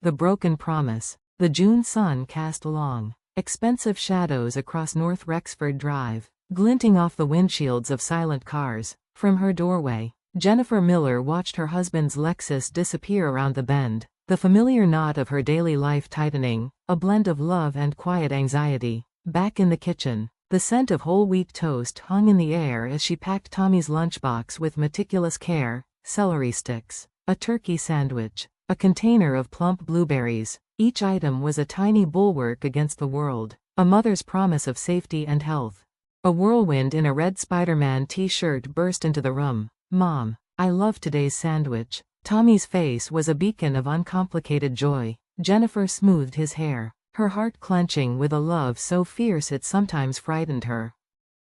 The broken promise. The June sun cast long, expensive shadows across North Rexford Drive, glinting off the windshields of silent cars. From her doorway, Jennifer Miller watched her husband's Lexus disappear around the bend, the familiar knot of her daily life tightening, a blend of love and quiet anxiety. Back in the kitchen, the scent of whole wheat toast hung in the air as she packed Tommy's lunchbox with meticulous care: celery sticks, a turkey sandwich, a container of plump blueberries. Each item was a tiny bulwark against the world, a mother's promise of safety and health. A whirlwind in a red Spider-Man t-shirt burst into the room. "Mom, I love today's sandwich." Tommy's face was a beacon of uncomplicated joy. Jennifer smoothed his hair, her heart clenching with a love so fierce it sometimes frightened her.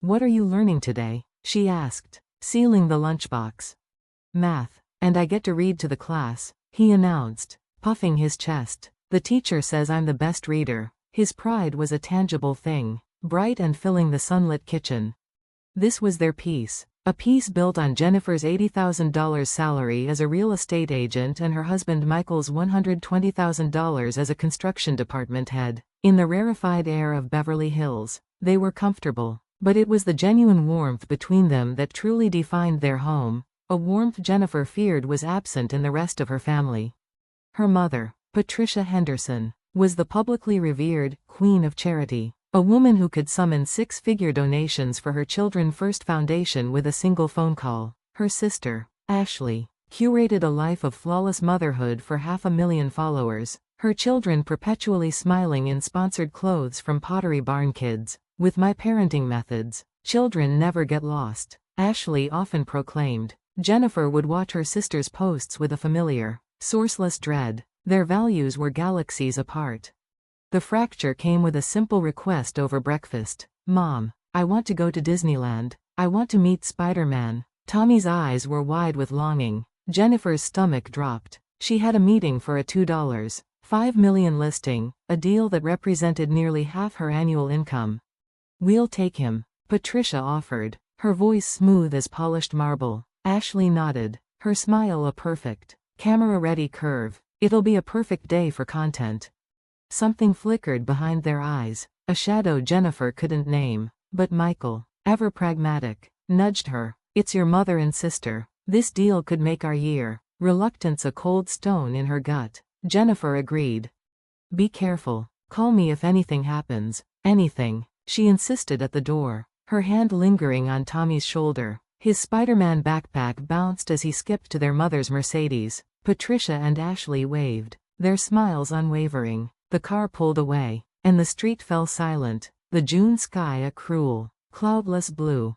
"What are you learning today?" she asked, sealing the lunchbox. "Math, and I get to read to the class," he announced, puffing his chest. "The teacher says I'm the best reader." His pride was a tangible thing, bright and filling the sunlit kitchen. This was their piece, a piece built on Jennifer's $80,000 salary as a real estate agent and her husband Michael's $120,000 as a construction department head. In the rarefied air of Beverly Hills, they were comfortable, but it was the genuine warmth between them that truly defined their home, a warmth Jennifer feared was absent in the rest of her family. Her mother, Patricia Henderson, was the publicly revered Queen of Charity, a woman who could summon six-figure donations for her Children First Foundation with a single phone call. Her sister, Ashley, curated a life of flawless motherhood for 500,000 followers, her children perpetually smiling in sponsored clothes from Pottery Barn Kids. "With my parenting methods, children never get lost," Ashley often proclaimed. Jennifer would watch her sister's posts with a familiar, sourceless dread. Their values were galaxies apart. The fracture came with a simple request over breakfast. "Mom, I want to go to Disneyland. I want to meet Spider-Man." Tommy's eyes were wide with longing. Jennifer's stomach dropped. She had a meeting for a $2.5 million listing, a deal that represented nearly half her annual income. "We'll take him," Patricia offered, her voice smooth as polished marble. Ashley nodded, her smile a perfect, camera-ready curve. "It'll be a perfect day for content." Something flickered behind their eyes, a shadow Jennifer couldn't name, but Michael, ever pragmatic, nudged her. "It's your mother and sister. This deal could make our year." Reluctance a cold stone in her gut, Jennifer agreed. "Be careful. Call me if anything happens." "Anything," she insisted at the door, her hand lingering on Tommy's shoulder. His Spider-Man backpack bounced as he skipped to their mother's Mercedes. Patricia and Ashley waved, their smiles unwavering. The car pulled away, and the street fell silent, the June sky a cruel, cloudless blue.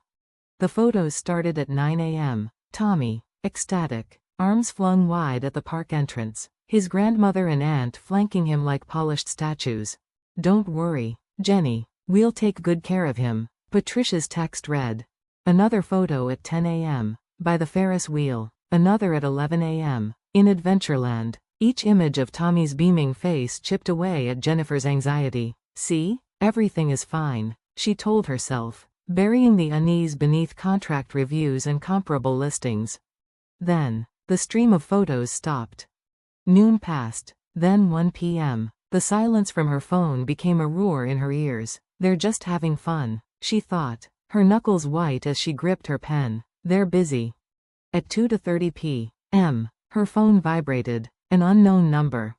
The photos started at 9 a.m. Tommy, ecstatic, arms flung wide at the park entrance, his grandmother and aunt flanking him like polished statues. "Don't worry, Jenny, we'll take good care of him," Patricia's text read. Another photo at 10 a.m., by the Ferris wheel, another at 11 a.m., in Adventureland. Each image of Tommy's beaming face chipped away at Jennifer's anxiety. "See? Everything is fine," she told herself, burying the unease beneath contract reviews and comparable listings. Then, the stream of photos stopped. Noon passed, then 1 p.m. The silence from her phone became a roar in her ears. "They're just having fun," she thought, her knuckles white as she gripped her pen. "They're busy." At 2:30 p.m., her phone vibrated, an unknown number.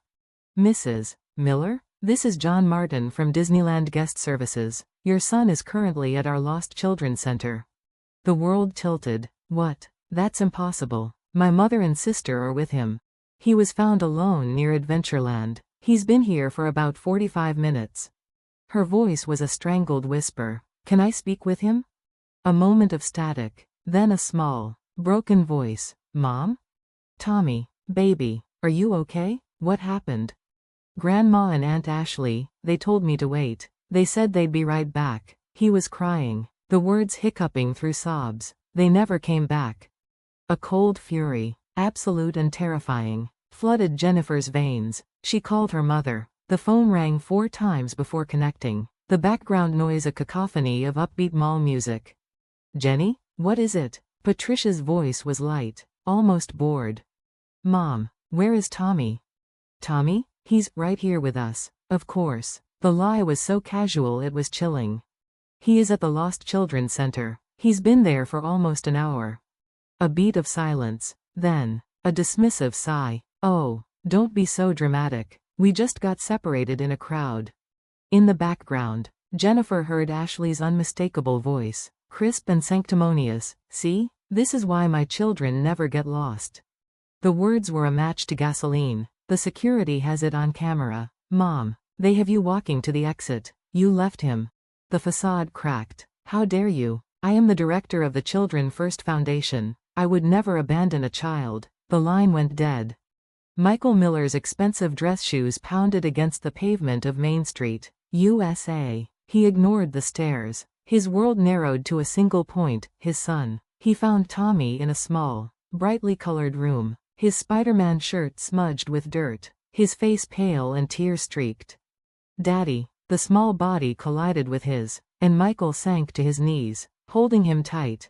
"Mrs. Miller? This is John Martin from Disneyland Guest Services. Your son is currently at our Lost Children Center." The world tilted. "What? That's impossible. My mother and sister are with him. He was found alone near Adventureland. He's been here for about 45 minutes. Her voice was a strangled whisper. "Can I speak with him?" A moment of static, then a small, broken voice. "Mom? Tommy, baby, are you okay? What happened?" "Grandma and Aunt Ashley, they told me to wait. They said they'd be right back." He was crying, the words hiccuping through sobs. "They never came back." A cold fury, absolute and terrifying, flooded Jennifer's veins. She called her mother. The phone rang 4 times before connecting, the background noise a cacophony of upbeat mall music. "Jenny, what is it?" Patricia's voice was light, almost bored. "Mom, where is Tommy?" "Tommy? He's right here with us, of course. The lie was so casual it was chilling. He is at the Lost Children Center. He's been there for almost an hour. A beat of silence, then a dismissive sigh. Oh, don't be so dramatic. We just got separated in a crowd. In the background, Jennifer heard Ashley's unmistakable voice, crisp and sanctimonious. See? This is why my children never get lost. The words were a match to gasoline. The security has it on camera. Mom, they have you walking to the exit. You left him. The facade cracked. How dare you? I am the director of the Children First Foundation. I would never abandon a child. The line went dead. Michael Miller's expensive dress shoes pounded against the pavement of Main Street, USA. He ignored the stares. His world narrowed to a single point, his son. He found Tommy in a small, brightly colored room, his Spider-Man shirt smudged with dirt, his face pale and tear-streaked. Daddy. The small body collided with his, and Michael sank to his knees, holding him tight.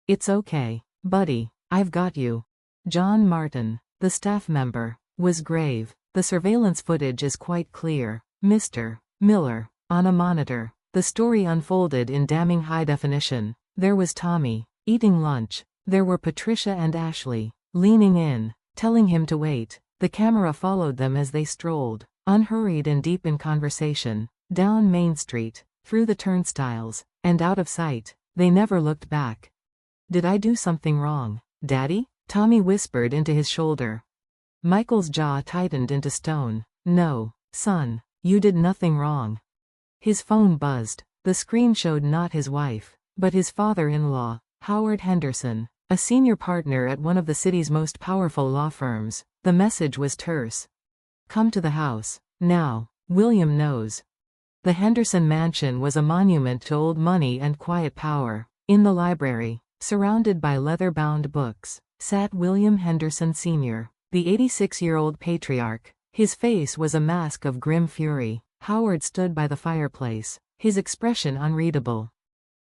It's okay, buddy, I've got you. John Martin, the staff member, was grave. The surveillance footage is quite clear. Mr. Miller, on a monitor. The story unfolded in damning high definition. There was Tommy, eating lunch. There were Patricia and Ashley, leaning in, telling him to wait. The camera followed them as they strolled, unhurried and deep in conversation, down Main Street, through the turnstiles, and out of sight. They never looked back. Did I do something wrong, Daddy? Tommy whispered into his shoulder. Michael's jaw tightened into stone. No, son, you did nothing wrong. His phone buzzed. The screen showed not his wife, but his father-in-law, Howard Henderson, a senior partner at one of the city's most powerful law firms. The message was terse. Come to the house, now. William knows. The Henderson mansion was a monument to old money and quiet power. In the library, surrounded by leather-bound books, sat William Henderson Sr., the 86-year-old patriarch. His face was a mask of grim fury. Howard stood by the fireplace, his expression unreadable.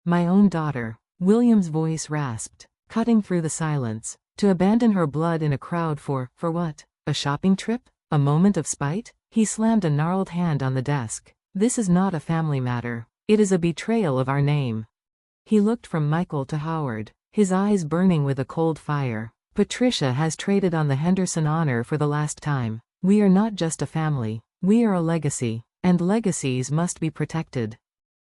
My own daughter. William's voice rasped, cutting through the silence. To abandon her blood in a crowd for what? A shopping trip? A moment of spite? He slammed a gnarled hand on the desk. This is not a family matter. It is a betrayal of our name. He looked from Michael to Howard, his eyes burning with a cold fire. Patricia has traded on the Henderson honor for the last time. We are not just a family. We are a legacy, and legacies must be protected.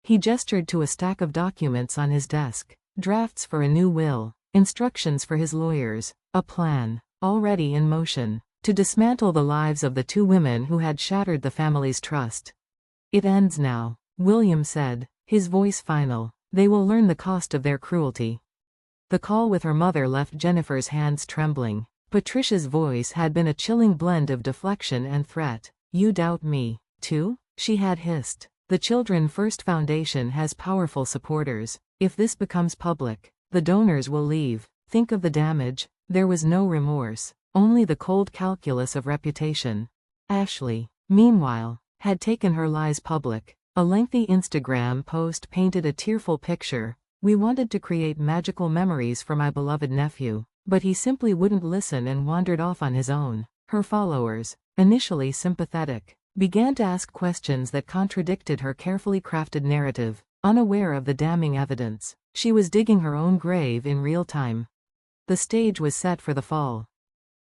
He gestured to a stack of documents on his desk. Drafts for a new will, instructions for his lawyers, a plan, already in motion, to dismantle the lives of the two women who had shattered the family's trust. It ends now, William said, his voice final. They will learn the cost of their cruelty. The call with her mother left Jennifer's hands trembling. Patricia's voice had been a chilling blend of deflection and threat. You doubt me, too? She had hissed. The Children First Foundation has powerful supporters. If this becomes public, the donors will leave. Think of the damage. There was no remorse, only the cold calculus of reputation. Ashley, meanwhile, had taken her lies public. A lengthy Instagram post painted a tearful picture. We wanted to create magical memories for my beloved nephew, but he simply wouldn't listen and wandered off on his own. Her followers, initially sympathetic, began to ask questions that contradicted her carefully crafted narrative. Unaware of the damning evidence, she was digging her own grave in real time. The stage was set for the fall.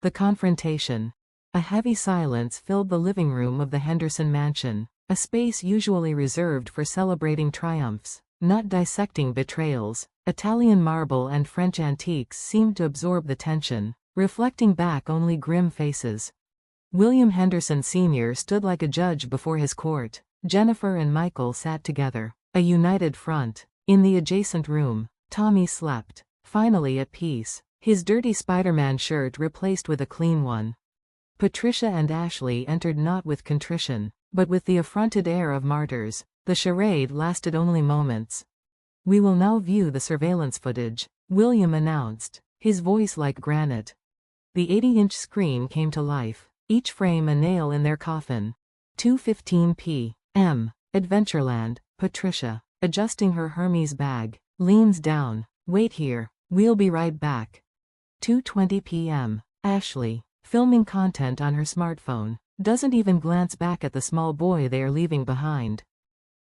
The confrontation. A heavy silence filled the living room of the Henderson mansion, a space usually reserved for celebrating triumphs, not dissecting betrayals. Italian marble and French antiques seemed to absorb the tension, reflecting back only grim faces. William Henderson Sr. stood like a judge before his court. Jennifer and Michael sat together, a united front. In the adjacent room, Tommy slept, finally at peace, his dirty Spider-Man shirt replaced with a clean one. Patricia and Ashley entered not with contrition, but with the affronted air of martyrs. The charade lasted only moments. We will now view the surveillance footage, William announced, his voice like granite. The 80-inch screen came to life, each frame a nail in their coffin. 2:15 p.m. Adventureland. Patricia, adjusting her Hermes bag, leans down. Wait here, we'll be right back. 2:20 p.m. Ashley, filming content on her smartphone. Doesn't even glance back at the small boy they are leaving behind.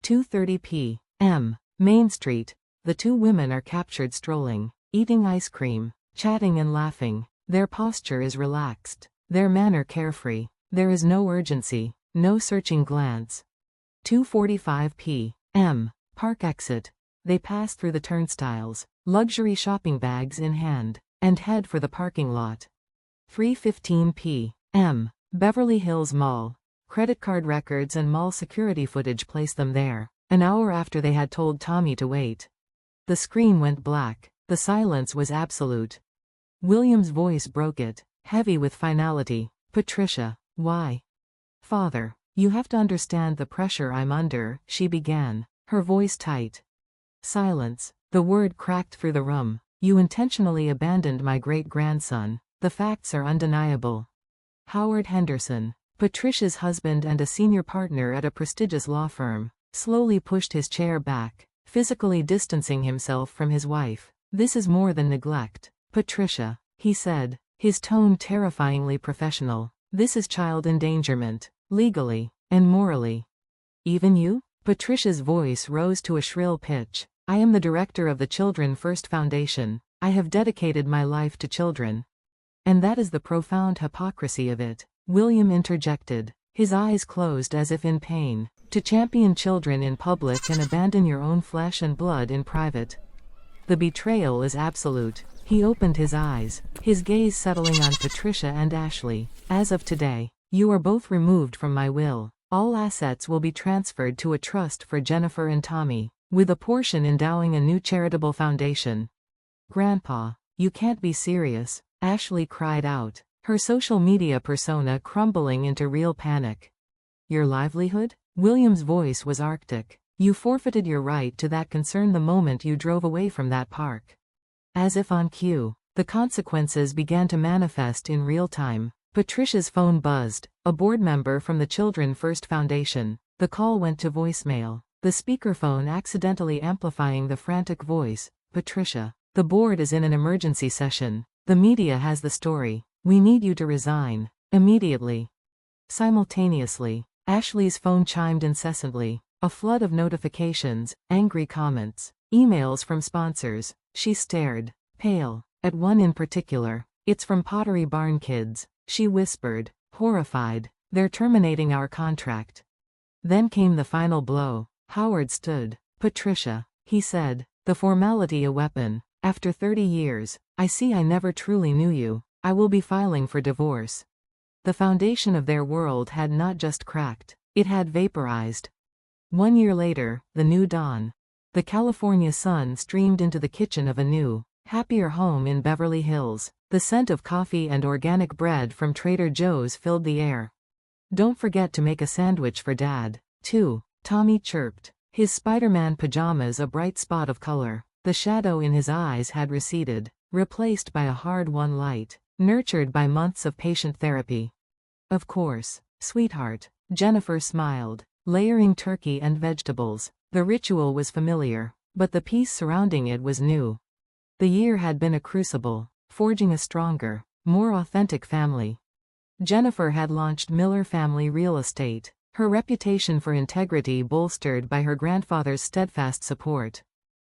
2:30 p.m. Main Street. The two women are captured strolling, eating ice cream, chatting and laughing. Their posture is relaxed, their manner carefree. There is no urgency, no searching glance. 2:45 p.m. Park exit. They pass through the turnstiles, luxury shopping bags in hand, and head for the parking lot. 3:15 p.m. Beverly Hills Mall. Credit card records and mall security footage place them there, an hour after they had told Tommy to wait. The screen went black. The silence was absolute. William's voice broke it, heavy with finality. Patricia, why? Father, you have to understand the pressure I'm under, she began, her voice tight. Silence. The word cracked through the room. You intentionally abandoned my great-grandson. The facts are undeniable. Howard Henderson, Patricia's husband and a senior partner at a prestigious law firm, slowly pushed his chair back, physically distancing himself from his wife. This is more than neglect, Patricia, he said, his tone terrifyingly professional. This is child endangerment, legally and morally. Even you? Patricia's voice rose to a shrill pitch. I am the director of the Children First Foundation. I have dedicated my life to children. And that is the profound hypocrisy of it, William interjected, his eyes closed as if in pain. To champion children in public and abandon your own flesh and blood in private. The betrayal is absolute. He opened his eyes, his gaze settling on Patricia and Ashley. As of today, you are both removed from my will. All assets will be transferred to a trust for Jennifer and Tommy, with a portion endowing a new charitable foundation. Grandpa, you can't be serious, Ashley cried out, her social media persona crumbling into real panic. Your livelihood? William's voice was arctic. You forfeited your right to that concern the moment you drove away from that park. As if on cue, the consequences began to manifest in real time. Patricia's phone buzzed, a board member from the Children First Foundation. The call went to voicemail, the speakerphone accidentally amplifying the frantic voice. Patricia, the board is in an emergency session. The media has the story. We need you to resign. Immediately. Simultaneously, Ashley's phone chimed incessantly, a flood of notifications, angry comments, emails from sponsors. She stared, pale, at one in particular. It's from Pottery Barn Kids, she whispered, horrified. They're terminating our contract. Then came the final blow. Howard stood. Patricia, he said, the formality a weapon. After 30 years, I see I never truly knew you. I will be filing for divorce. The foundation of their world had not just cracked, it had vaporized. 1 year later, the new dawn. The California sun streamed into the kitchen of a new, happier home in Beverly Hills. The scent of coffee and organic bread from Trader Joe's filled the air. Don't forget to make a sandwich for Dad, too, Tommy chirped, his Spider-Man pajamas a bright spot of color. The shadow in his eyes had receded, replaced by a hard-won light, nurtured by months of patient therapy. Of course, sweetheart, Jennifer smiled, layering turkey and vegetables. The ritual was familiar, but the peace surrounding it was new. The year had been a crucible, forging a stronger, more authentic family. Jennifer had launched Miller Family Real Estate, her reputation for integrity bolstered by her grandfather's steadfast support.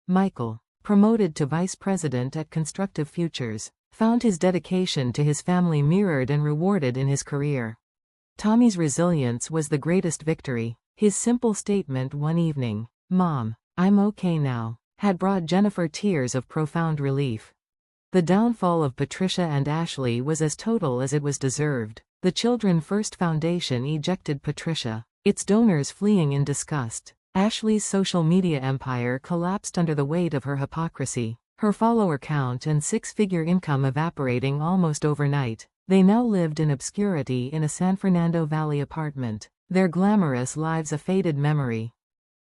Michael, promoted to vice president at Constructive Futures, found his dedication to his family mirrored and rewarded in his career. Tommy's resilience was the greatest victory. His simple statement one evening, "Mom, I'm okay now," had brought Jennifer tears of profound relief. The downfall of Patricia and Ashley was as total as it was deserved. The Children First Foundation ejected Patricia, its donors fleeing in disgust. Ashley's social media empire collapsed under the weight of her hypocrisy, her follower count and six-figure income evaporating almost overnight. They now lived in obscurity in a San Fernando Valley apartment, their glamorous lives a faded memory.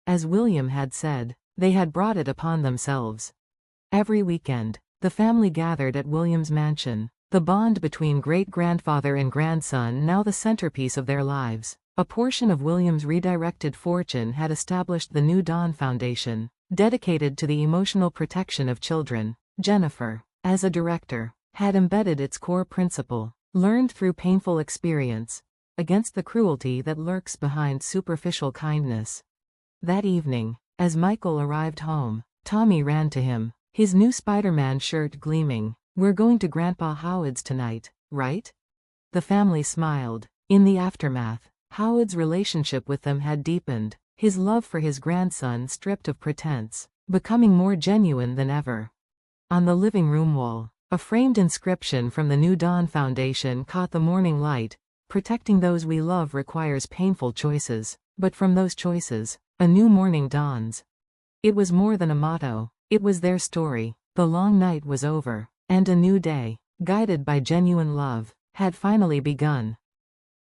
As William had said, they had brought it upon themselves. Every weekend, the family gathered at William's mansion, the bond between great-grandfather and grandson now the centerpiece of their lives. A portion of William's redirected fortune had established the New Dawn Foundation, dedicated to the emotional protection of children. Jennifer, as a director, had embedded its core principle, learned through painful experience. against the cruelty that lurks behind superficial kindness. That evening, as Michael arrived home, Tommy ran to him, his new Spider-Man shirt gleaming. "We're going to Grandpa Howard's tonight, right?" The family smiled. In the aftermath, Howard's relationship with them had deepened, his love for his grandson stripped of pretense, becoming more genuine than ever. On the living room wall, a framed inscription from the New Dawn Foundation caught the morning light. "Protecting those we love requires painful choices, but from those choices, a new morning dawns." It was more than a motto, it was their story. The long night was over, and a new day, guided by genuine love, had finally begun.